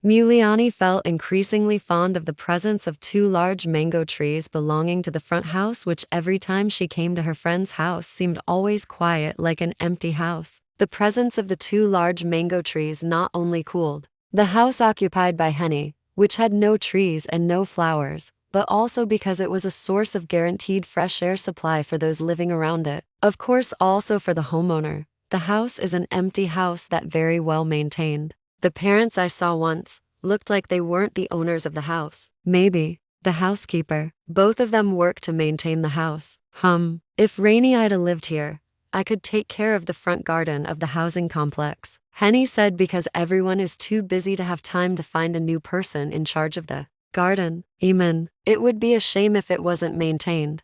Muliani felt increasingly fond of the presence of two large mango trees belonging to the front house, which every time she came to her friend's house seemed always quiet like an empty house. The presence of the two large mango trees not only cooled the house occupied by Henny, which had no trees and no flowers, but also because it was a source of guaranteed fresh air supply for those living around it. Of course, also for the homeowner. The house is an empty house that very well maintained. The parents I saw once looked like they weren't the owners of the house. Maybe the housekeeper. Both of them work to maintain the house. If Rainy Ida lived here, I could take care of the front garden of the housing complex, Henny said, because everyone is too busy to have time to find a new person in charge of the garden. Hmmm. It would be a shame if it wasn't maintained.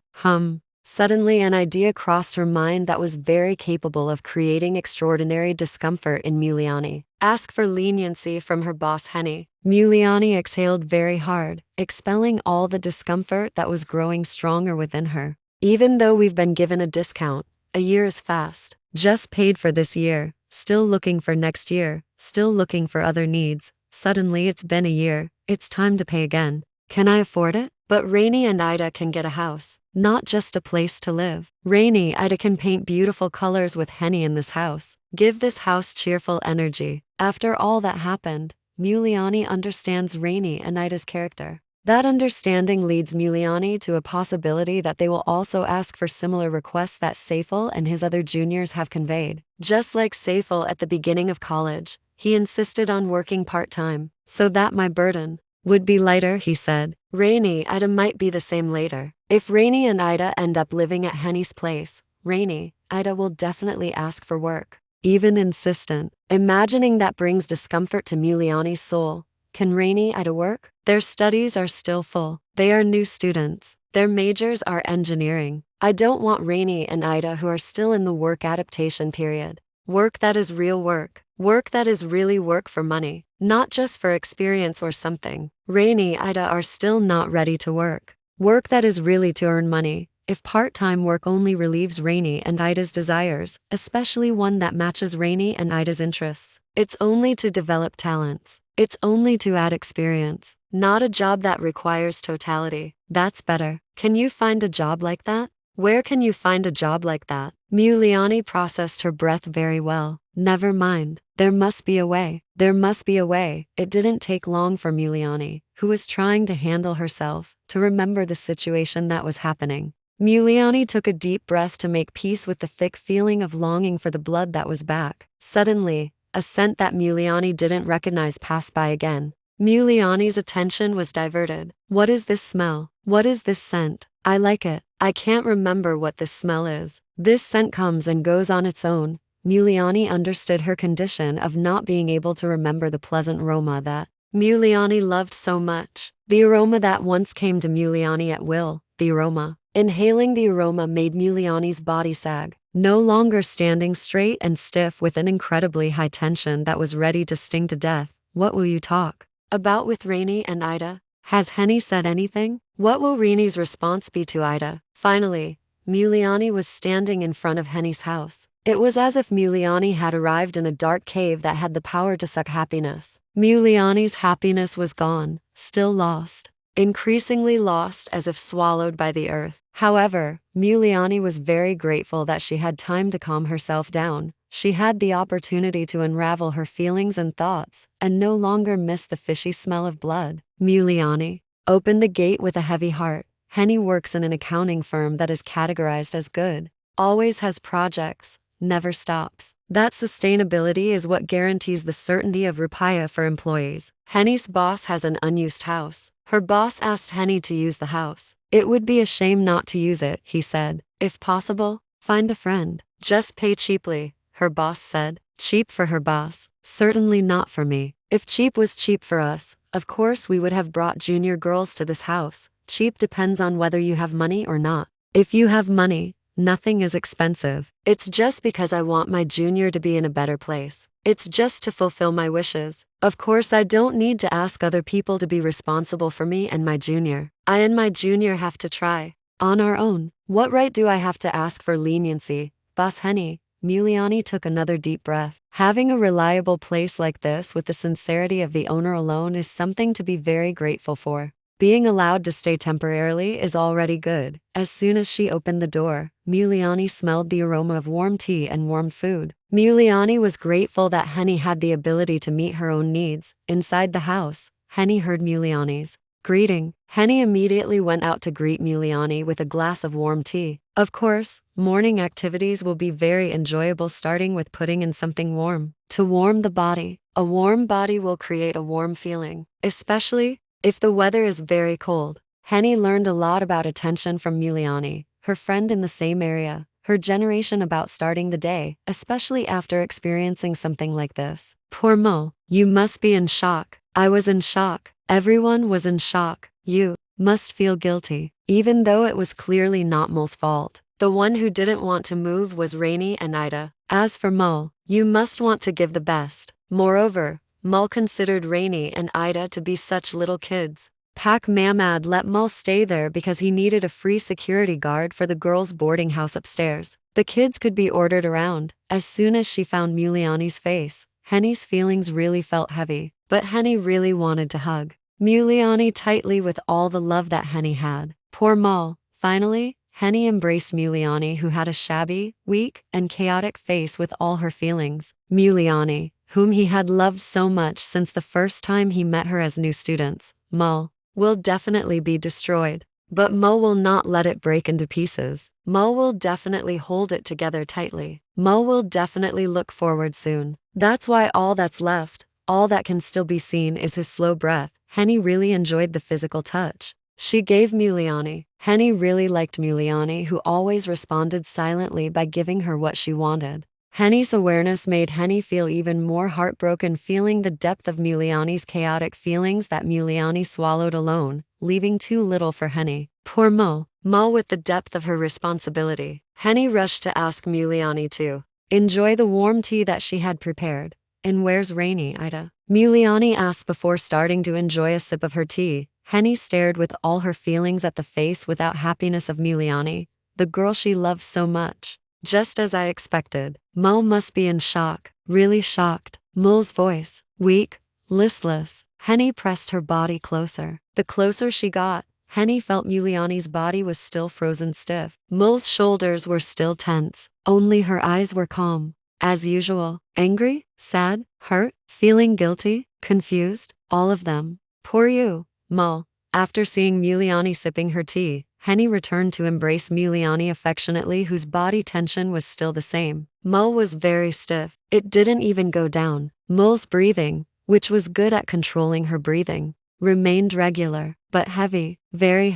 Suddenly an idea crossed her mind that was very capable of creating extraordinary discomfort in Muliani. Ask for leniency from her boss Henny. Muliani exhaled very hard, expelling all the discomfort that was growing stronger within her. Even though we've been given a discount, a year is fast. Just paid for this year, still looking for next year, still looking for other needs. Suddenly it's been a year, it's time to pay again. Can I afford it? But Rainy and Ida can get a house, not just a place to live. Rainy Ida can paint beautiful colors with Henny in this house. Give this house cheerful energy. After all that happened, Muliani understands Rainy and Ida's character. That understanding leads Muliani to a possibility that they will also ask for similar requests that Saiful and his other juniors have conveyed. Just like Saiful at the beginning of college, he insisted on working part-time, so that my burden would be lighter, he said. Rainy Ida might be the same later. If Rainy and Ida end up living at Henny's place, Rainy Ida will definitely ask for work, even insistent. Imagining that brings discomfort to Muliani's soul. Can Rainy Ida work? Their studies are still full. They are new students. Their majors are engineering. I don't want Rainy and Ida, who are still in the work adaptation period. Work that is real work. Work that is really work for money, not just for experience or something. Rainy Ida are still not ready to work. Work that is really to earn money. If part-time work only relieves Rainy and Ida's desires, especially one that matches Rainy and Ida's interests, it's only to develop talents. It's only to add experience, not a job that requires totality. That's better. Can you find a job like that? Where can you find a job like that? Muliani processed her breath very well. Never mind. There must be a way. There must be a way. It didn't take long for Muliani, who was trying to handle herself, to remember the situation that was happening. Muliani took a deep breath to make peace with the thick feeling of longing for the blood that was back. Suddenly, a scent that Muliani didn't recognize passed by again. Muliani's attention was diverted. What is this smell? What is this scent? I like it. I can't remember what this smell is. This scent comes and goes on its own. Muliani understood her condition of not being able to remember the pleasant aroma that Muliani loved so much. The aroma that once came to Muliani at will. The aroma. Inhaling the aroma made Muliani's body sag, no longer standing straight and stiff with an incredibly high tension that was ready to sting to death. What will you talk about with Rainy and Ida? Has Henny said anything? What will Rainy's response be to Ida? Finally, Muliani was standing in front of Henny's house. It was as if Muliani had arrived in a dark cave that had the power to suck happiness. Muliani's happiness was gone, still lost. Increasingly lost, as if swallowed by the earth. However, Muliani was very grateful that she had time to calm herself down. She had the opportunity to unravel her feelings and thoughts, and no longer miss the fishy smell of blood. Muliani opened the gate with a heavy heart. Henny works in an accounting firm that is categorized as good, always has projects, never stops. That sustainability is what guarantees the certainty of rupiah for employees. Henny's boss has an unused house. Her boss asked Henny to use the house. It would be a shame not to use it, he said. If possible, find a friend. Just pay cheaply, her boss said. Cheap for her boss. Certainly not for me. If cheap was cheap for us, of course we would have brought junior girls to this house. Cheap depends on whether you have money or not. If you have money, nothing is expensive. It's just because I want my junior to be in a better place. It's just to fulfill my wishes. Of course, I don't need to ask other people to be responsible for me and my junior. I and my junior have to try on our own. What right do I have to ask for leniency, Boss Henny? Muliani took another deep breath. Having a reliable place like this with the sincerity of the owner alone is something to be very grateful for. Being allowed to stay temporarily is already good. As soon as she opened the door, Muliani smelled the aroma of warm tea and warm food. Muliani was grateful that Henny had the ability to meet her own needs. Inside the house, Henny heard Muliani's greeting. Henny immediately went out to greet Muliani with a glass of warm tea. Of course, morning activities will be very enjoyable, starting with putting in something warm to warm the body. A warm body will create a warm feeling, especially if the weather is very cold. Henny learned a lot about attention from Muliani, her friend in the same area, her generation, about starting the day, especially after experiencing something like this. Poor Mo, you must be in shock. I was in shock. Everyone was in shock. You must feel guilty, even though it was clearly not Mo's fault. The one who didn't want to move was Rainy and Ida. As for Mo, you must want to give the best. Moreover, Mo considered Rainy and Ida to be such little kids. Pak Mamad let Mo stay there because he needed a free security guard for the girls' boarding house upstairs. The kids could be ordered around. As soon as she found Muliani's face, Henny's feelings really felt heavy, but Henny really wanted to hug Muliani tightly with all the love that Henny had. Poor Mo. Finally, Henny embraced Muliani, who had a shabby, weak, and chaotic face with all her feelings. Muliani, whom he had loved so much since the first time he met her as new students. Mo will definitely be destroyed, but Mo will not let it break into pieces. Mo will definitely hold it together tightly. Mo will definitely look forward soon. That's why all that's left, all that can still be seen, is his slow breath. Henny really enjoyed the physical touch she gave Muliani. Henny really liked Muliani, who always responded silently by giving her what she wanted. Henny's awareness made Henny feel even more heartbroken, feeling the depth of Muliani's chaotic feelings that Muliani swallowed alone, leaving too little for Henny. Poor Mo. Mo with the depth of her responsibility. Henny rushed to ask Muliani to enjoy the warm tea that she had prepared. And where's Rainy, Ida? Muliani asked before starting to enjoy a sip of her tea. Henny stared with all her feelings at the face without happiness of Muliani, the girl she loved so much. Just as I expected, Mo must be in shock, really shocked. Mo's voice, weak, listless. Henny pressed her body closer. The closer she got, Henny felt Muliani's body was still frozen stiff. Mo's shoulders were still tense, only her eyes were calm. As usual, angry, sad, hurt, feeling guilty, confused, all of them. Poor you, Mo. After seeing Muliani sipping her tea, Henny returned to embrace Muliani affectionately, whose body tension was still the same. Mo was very stiff. It didn't even go down. Mo's breathing, which was good at controlling her breathing, remained regular, but heavy, very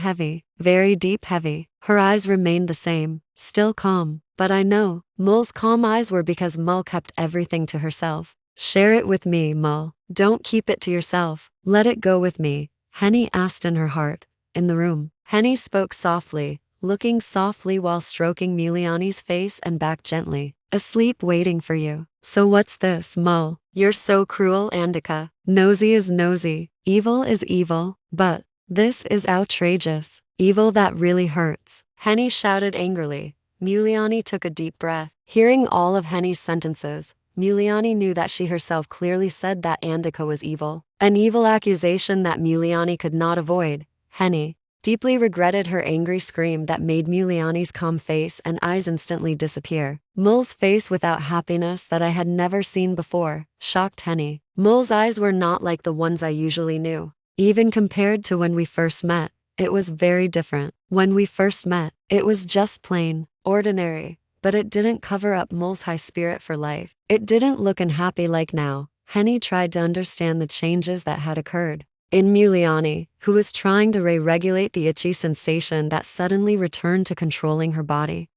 deep heavy. Her eyes remained the same, still calm. But I know, Mo's calm eyes were because Mo kept everything to herself. Share it with me, Mo. Don't keep it to yourself. Let it go with me, Henny asked in her heart. In the room, Henny spoke softly, looking softly while stroking Muliani's face and back gently. Asleep waiting for you. So what's this, Mo? You're so cruel, Andika. Nosy is nosy, evil is evil, but this is outrageous. Evil that really hurts. Henny shouted angrily. Muliani took a deep breath. Hearing all of Henny's sentences, Muliani knew that she herself clearly said that Andika was evil. An evil accusation that Muliani could not avoid. Henny deeply regretted her angry scream that made Muliani's calm face and eyes instantly disappear. Mo's face without happiness that I had never seen before shocked Henny. Mo's eyes were not like the ones I usually knew. Even compared to when we first met, it was very different. When we first met, it was just plain, ordinary, but it didn't cover up Mo's high spirit for life. It didn't look unhappy like now. Henny tried to understand the changes that had occurred in Muliani, who was trying to re-regulate the itchy sensation that suddenly returned to controlling her body.